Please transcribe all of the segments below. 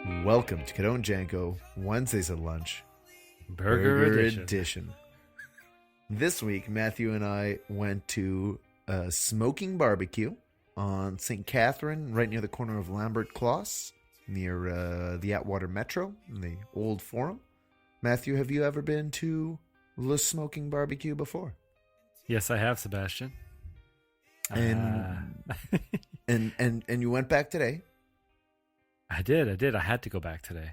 Welcome to Cadone Janko, Wednesdays at Lunch, Burger Edition. This week, Matthew and I went to Smoking BBQ on St. Catherine, right near the corner of Lambert Closs, near the Atwater Metro, in the old Forum. Matthew, have you ever been to the Smoking BBQ before? Yes, I have, Sebastian. And and you went back today? I did. I had to go back today.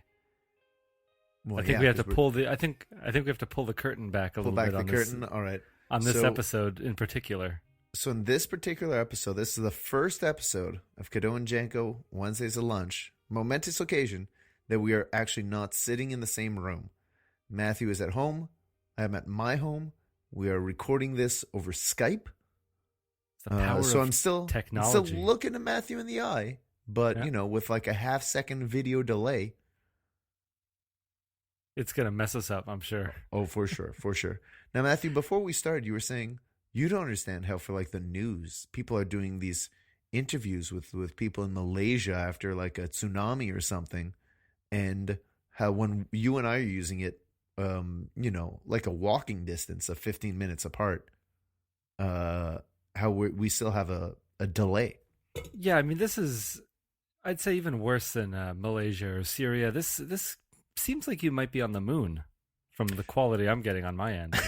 Well, I think we have to pull the. I think we have to pull the curtain back a little bit on this. All right. On this episode in particular. So in this particular episode, this is the first episode of Cadone Janko Wednesdays at Lunch. Momentous occasion that we are actually not sitting in the same room. Matthew is at home. I am at my home. We are recording this over Skype. It's the power so of I'm still looking at Matthew in the eye, but with like a half-second video delay. It's going to mess us up, I'm sure. Oh, for sure. Now, Matthew, before we started, you were saying you don't understand how for like the news, people are doing these interviews with people in Malaysia after like a tsunami or something, and how when you and I are using it, like a walking distance of 15 minutes apart, how we still have a delay. Yeah, I mean, this is, I'd say, even worse than Malaysia or Syria. This seems like you might be on the moon from the quality I'm getting on my end.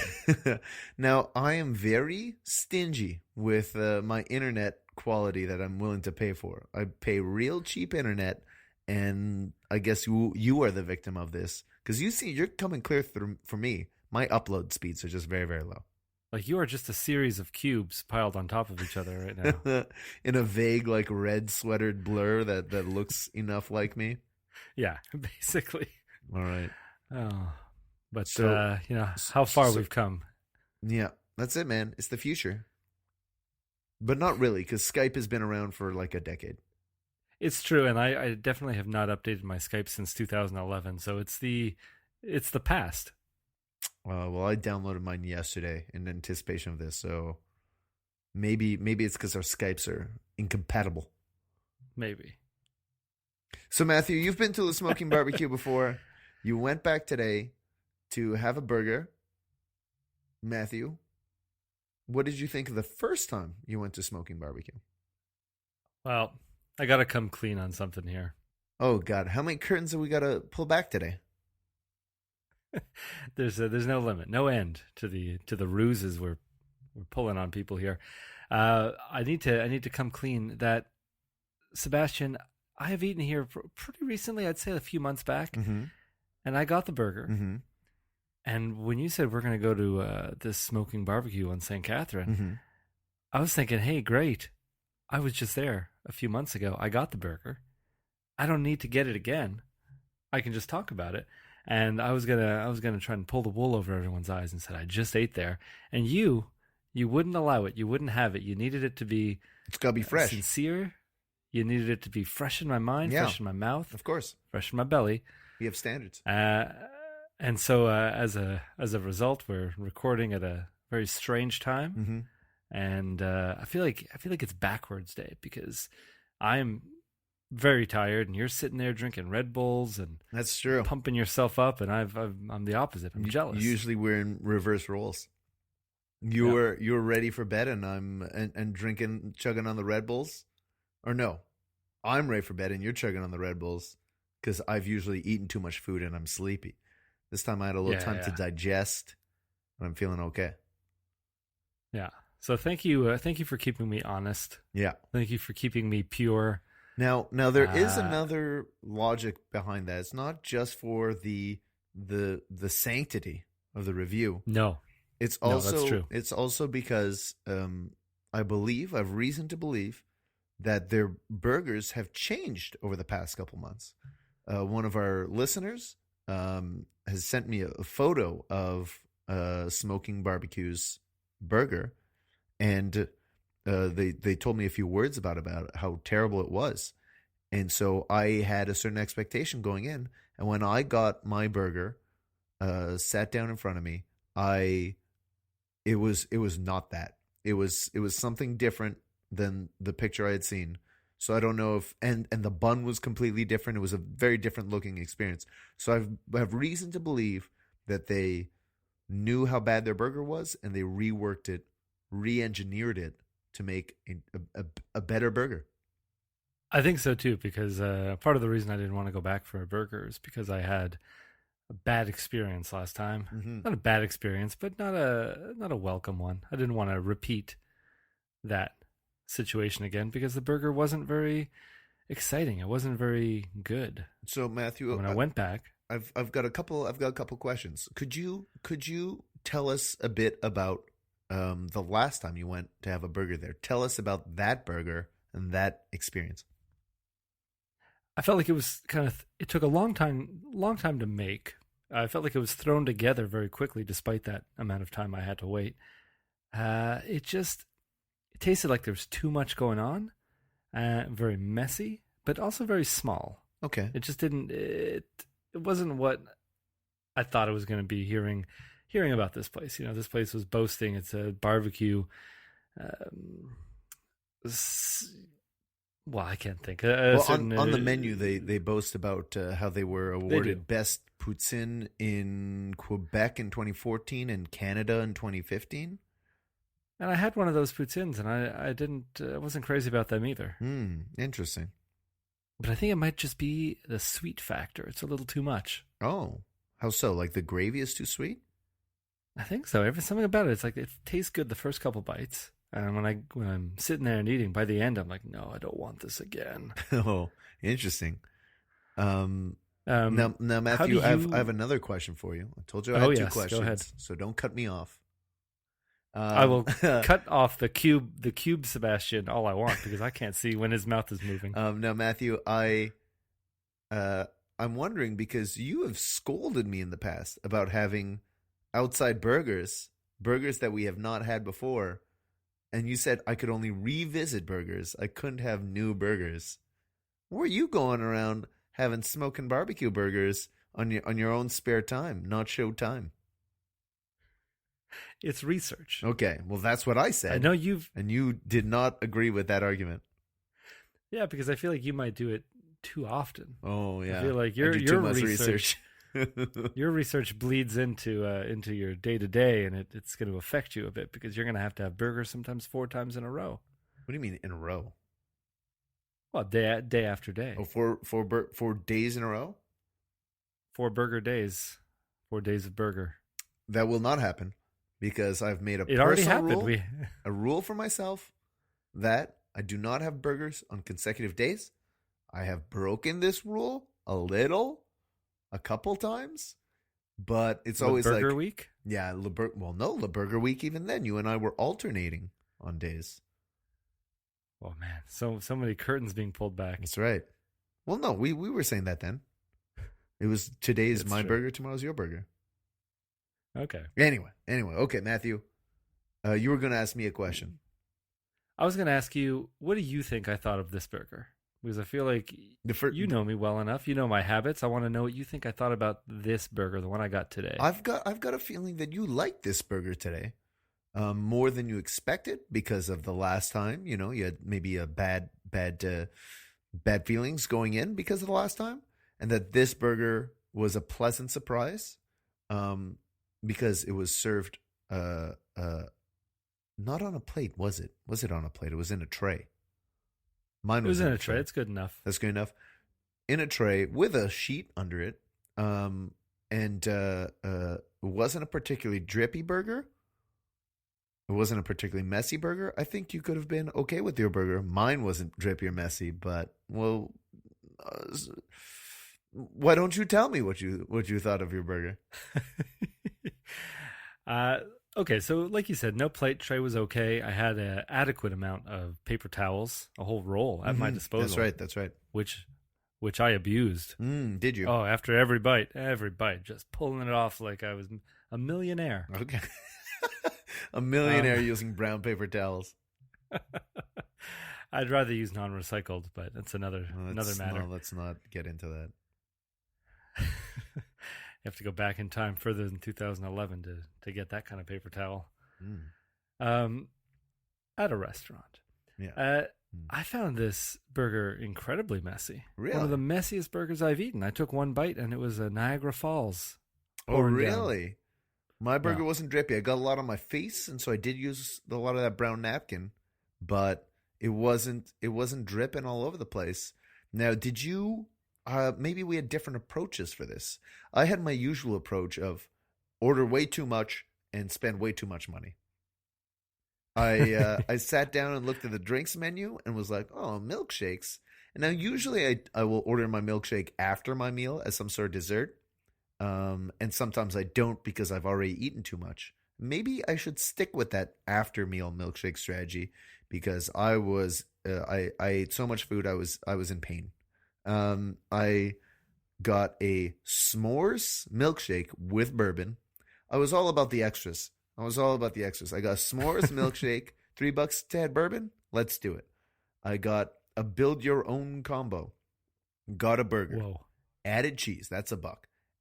Now, I am very stingy with my internet quality that I'm willing to pay for. I pay real cheap internet, and I guess you are the victim of this because you're coming clear through for me. My upload speeds are just very, very low. Like you are just a series of cubes piled on top of each other right now. In a vague, like, red sweatered blur that looks enough like me. Yeah, basically. All right. Oh, but how far we've come. Yeah, that's it, man. It's the future. But not really, because Skype has been around for like a decade. It's true, and I definitely have not updated my Skype since 2011, so it's the past. Well, I downloaded mine yesterday in anticipation of this, so maybe it's because our Skypes are incompatible. Maybe. So, Matthew, you've been to the Smoking BBQ before. You went back today to have a burger. Matthew, what did you think of the first time you went to Smoking BBQ? Well, I got to come clean on something here. Oh, God. How many curtains have we got to pull back today? There's no limit, no end to the ruses we're pulling on people here. I need to come clean that, Sebastian, I have eaten here pretty recently. I'd say a few months back, and I got the burger. Mm-hmm. And when you said we're going to go to this Smoking BBQ on St. Catherine, I was thinking, hey, great! I was just there a few months ago. I got the burger. I don't need to get it again. I can just talk about it. And I was gonna try and pull the wool over everyone's eyes and said I just ate there, and you wouldn't allow it. You wouldn't have it. You needed it to be. It's gotta be fresh, sincere. You needed it to be fresh in my mind, fresh in my mouth, of course, fresh in my belly. We have standards. And so as a result, we're recording at a very strange time, and I feel like it's backwards day because I'm very tired, and you're sitting there drinking Red Bulls and that's true, pumping yourself up, and I'm the opposite. I'm jealous. Usually we're in reverse roles. You're ready for bed, and I'm drinking, chugging on the Red Bulls, or no, I'm ready for bed, and you're chugging on the Red Bulls because I've usually eaten too much food and I'm sleepy. This time I had a little time to digest, and I'm feeling okay. Yeah. So thank you for keeping me honest. Yeah. Thank you for keeping me pure. Now there is another logic behind that. It's not just for the sanctity of the review. No. It's also that's true. It's also because I've reason to believe that their burgers have changed over the past couple months. One of our listeners has sent me a photo of Smoking BBQ's burger, and they told me a few words about how terrible it was. And so I had a certain expectation going in. And when I got my burger sat down in front of me, it was not that. It was something different than the picture I had seen. So I don't know if and the bun was completely different. It was a very different looking experience. So I have reason to believe that they knew how bad their burger was and they reworked it, re-engineered it to make a better burger. I think so too, because part of the reason I didn't want to go back for a burger is because I had a bad experience last time. Mm-hmm. Not a bad experience, but not a welcome one. I didn't want to repeat that situation again because the burger wasn't very exciting. It wasn't very good. So Matthew, When I went back, I've got a couple questions. Could you tell us a bit about the last time you went to have a burger there? Tell us about that burger and that experience. I felt like it was it took a long time to make. I felt like it was thrown together very quickly despite that amount of time I had to wait. It tasted like there was too much going on, very messy, but also very small. Okay. It just didn't. It wasn't what I thought it was going to be. Hearing about this place, this place was boasting it's a barbecue. Um, well, I can't think. Well, on the menu, they boast about how they were awarded best poutine in Quebec in 2014 and Canada in 2015. And I had one of those poutines, and I wasn't crazy about them either. Interesting. But I think it might just be the sweet factor. It's a little too much. Oh, how so? Like the gravy is too sweet? I think so. Something about it. It's like it tastes good the first couple bites, and when I'm sitting there and eating, by the end, I'm like, no, I don't want this again. Oh, interesting. Now, Matthew, I have another question for you. I told you I had two questions, go ahead. So don't cut me off. I will cut off the cube Sebastien all I want because I can't see when his mouth is moving. Now, Matthew, I'm wondering because you have scolded me in the past about having outside burgers that we have not had before, and you said I could only revisit burgers. I couldn't have new burgers. Where are you going around having smoking barbecue burgers on your own spare time, not show time? It's research. Okay, well that's what I said. I know and you did not agree with that argument. Yeah, because I feel like you might do it too often. Oh yeah, I feel like your research your research bleeds into your day to day, and it's going to affect you a bit because you're going to have burgers sometimes 4 times in a row. What do you mean in a row? Well, day after day. Oh, 4 days in a row. 4 burger days, 4 days of burger. That will not happen because I've made It already happened. A rule for myself that I do not have burgers on consecutive days. I have broken this rule a couple times, but it's always burger like week. Yeah, Le Burger week. Even then, you and I were alternating on days. Oh man, so many curtains being pulled back. That's right. Well, no, we were saying that then. It was today's That's my true. burger, tomorrow's your burger. Okay. Anyway, okay, Matthew, you were going to ask me a question. I was going to ask you, what do you think I thought of this burger? Because I feel like you know me well enough. You know my habits. I want to know what you think I thought about this burger, the one I got today. I've got a feeling that you liked this burger today more than you expected because of the last time. You had maybe a bad feelings going in because of the last time, and that this burger was a pleasant surprise because it was served not on a plate, was it? Was it on a plate? It was in a tray. Mine was in a tray. It's good enough. That's good enough. In a tray with a sheet under it. And it wasn't a particularly drippy burger. It wasn't a particularly messy burger. I think you could have been okay with your burger. Mine wasn't drippy or messy, but why don't you tell me what you thought of your burger? Okay, so like you said, no plate, tray was okay. I had an adequate amount of paper towels, a whole roll at my disposal. That's right. Which I abused. Did you? Oh, after every bite, just pulling it off like I was a millionaire. Okay. A millionaire using brown paper towels. I'd rather use non-recycled, but that's another matter. No, let's not get into that. You have to go back in time further than 2011 to get that kind of paper towel. At a restaurant. Yeah. I found this burger incredibly messy. Really? One of the messiest burgers I've eaten. I took one bite and it was a Niagara Falls. Oh, really? Down. My burger Yeah. wasn't drippy. I got a lot on my face, and so I did use a lot of that brown napkin, but it wasn't dripping all over the place. Now, did you? Maybe we had different approaches for this. I had my usual approach of order way too much and spend way too much money. I sat down and looked at the drinks menu and was like, oh, milkshakes. And now usually I will order my milkshake after my meal as some sort of dessert. And sometimes I don't because I've already eaten too much. Maybe I should stick with that after meal milkshake strategy because I ate so much food I was in pain. I got a s'mores milkshake with bourbon. I was all about the extras. I got a s'mores milkshake, $3 to add bourbon. Let's do it. I got a build your own combo. Got a burger. Whoa. Added cheese. That's $1.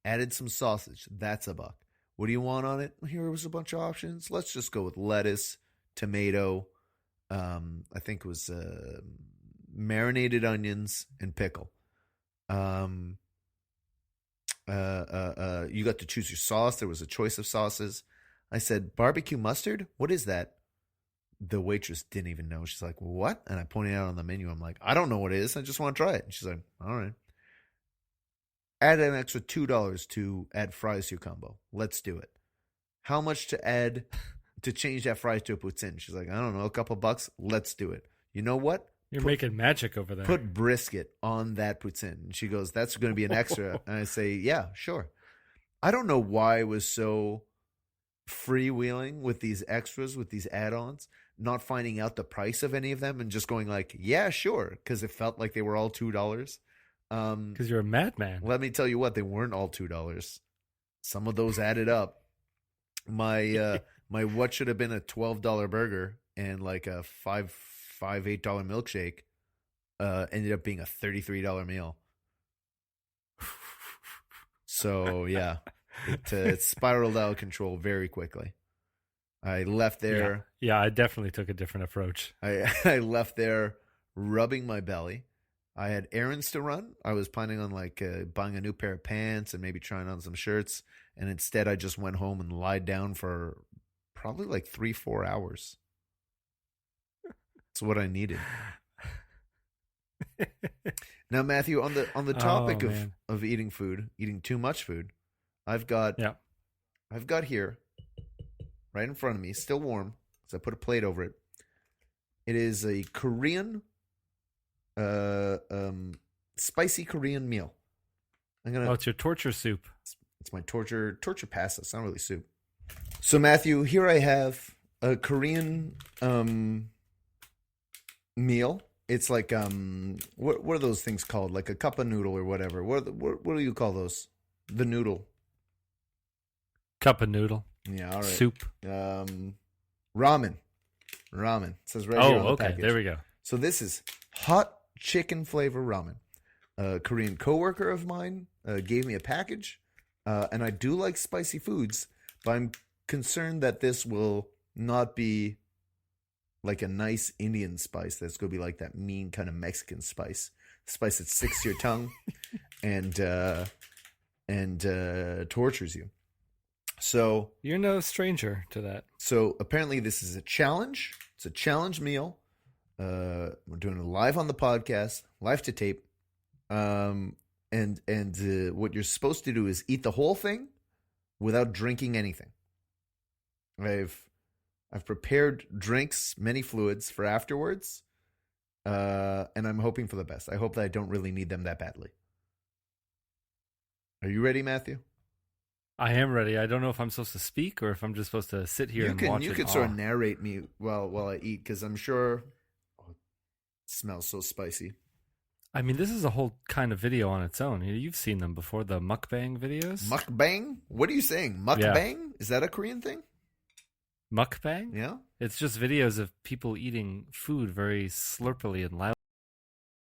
Added some sausage. That's $1. What do you want on it? Here was a bunch of options. Let's just go with lettuce, tomato. I think it was marinated onions and pickle. You got to choose your sauce. There was a choice of sauces. I said, barbecue mustard? What is that? The waitress didn't even know. She's like, what? And I pointed out on the menu. I'm like, I don't know what it is. I just want to try it. And she's like, all right. Add an extra $2 to add fries to your combo. Let's do it. How much to add to change that fries to a poutine? She's like, I don't know, a couple bucks. Let's do it. You know what? You're making magic over there. Put brisket on that poutine. And she goes, that's going to be an extra. And I say, yeah, sure. I don't know why I was so freewheeling with these extras, with these add-ons, not finding out the price of any of them and just going like, yeah, sure, because it felt like they were all $2. Because you're a madman. Let me tell you what, they weren't all $2. Some of those added up. My what should have been a $12 burger and like a $8 milkshake ended up being a $33 meal. So yeah, it spiraled out of control very quickly. I left there. Yeah, I definitely took a different approach. I left there rubbing my belly. I had errands to run. I was planning on like buying a new pair of pants and maybe trying on some shirts. And instead, I just went home and lied down for probably like 3-4 hours. That's what I needed. Now, Matthew, on the topic of eating food, eating too much food, I've got here right in front of me, still warm, because I put a plate over it. It is a Korean, spicy Korean meal. It's your torture soup. It's my torture pasta. It's not really soup. So, Matthew, here I have a Korean meal. It's like what are those things called? Like a cup of noodle or whatever. What do you call those? The noodle. Cup of noodle. Yeah, all right. Soup. Ramen. It says right here on the package. There we go. So this is hot chicken flavor ramen. A Korean coworker of mine gave me a package, and I do like spicy foods, but I'm concerned that this will not be like a nice Indian spice. That's going to be like that mean kind of Mexican spice that sticks to your tongue and tortures you. So you're no stranger to that. So apparently this is a challenge. It's a challenge meal. We're doing it live on the podcast, live to tape. And what you're supposed to do is eat the whole thing without drinking anything. I've prepared drinks, many fluids for afterwards. And I'm hoping for the best. I hope that I don't really need them that badly. Are you ready, Matthew? I am ready. I don't know if I'm supposed to speak or if I'm just supposed to sit here and watch it. You could sort of narrate me while I eat, because I'm sure it smells so spicy. I mean, this is a whole kind of video on its own. You've seen them before, the mukbang videos. Mukbang? What are you saying? Mukbang? Yeah. Is that a Korean thing? Mukbang? Yeah. It's just videos of people eating food very slurpily and loudly.